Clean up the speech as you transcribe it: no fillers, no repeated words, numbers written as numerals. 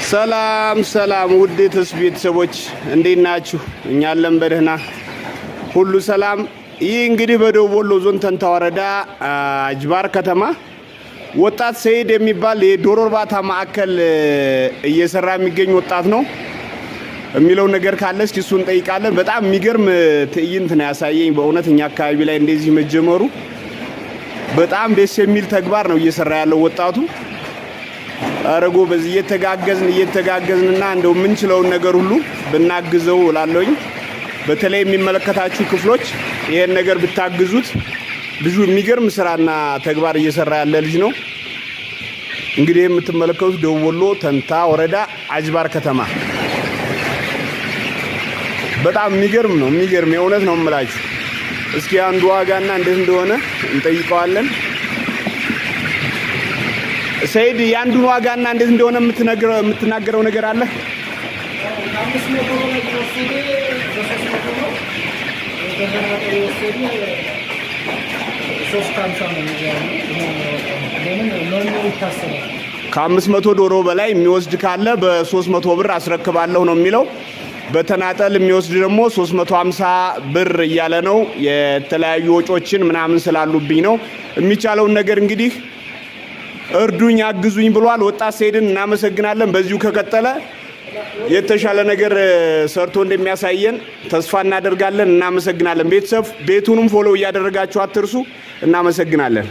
ሰላም ሰላም ውድ ቤተሰቦች እንዴት ናችሁ? እኛ አለን በደህና ሁሉ ሰላም። ይህ እንግዲህ በደቡብ ወሎ ዞን ተንታ ወረዳ አጅባር ከተማ ወጣት ሰይድ የሚባል የዶሮ እርባታ ማዕከል እየሰራ የሚገኝ ወጣት ነው። የሚለው ነገር ካለ እስኪ እሱን ጠይቃለን። በጣም የሚገርም ትዕይንት ነው ያሳየኝ። በእውነት እኛ አካባቢ ላይ እንደዚህ መጀመሩ በጣም ደስ የሚል ተግባር ነው እየሰራ ያለው ወጣቱ። አረጎ በዚህ እየተጋገዝንና እንደው ምንችለውን ነገር ሁሉ ብናግዘው እላለሁኝ። በተለይ የሚመለከታችሁ ክፍሎች ይሄን ነገር ብታግዙት ብዙ የሚገርም ስራና ተግባር እየሰራ ያለ ልጅ ነው። እንግዲህ የምትመለከቱት ደቡብ ወሎ ተንታ ወረዳ አጅባር ከተማ በጣም የሚገርም ነው። የሚገርም የእውነት ነው የምላችሁ። እስኪ አንዱ ዋጋና እንዴት እንደሆነ እንጠይቀዋለን። ሰይድ ያንዱን ዋጋና እንዴት እንደሆነ የምትናገረው ነገር አለ? ከ500 ዶሮ በላይ የሚወስድ ካለ በ300 ብር አስረክባለሁ ነው የሚለው። በተናጠል የሚወስድ ደግሞ 350 ብር እያለ ነው። የተለያዩ ወጮችን ምናምን ስላሉብኝ ነው። የሚቻለውን ነገር እንግዲህ እርዱኝ አግዙኝ ብሏል። ወጣት ሰይድን እናመሰግናለን። በዚሁ ከቀጠለ የተሻለ ነገር ሰርቶ እንደሚያሳየን ተስፋ እናደርጋለን። እናመሰግናለን። ቤተሰብ ቤቱንም ፎሎ እያደረጋችሁ አትርሱ። እናመሰግናለን።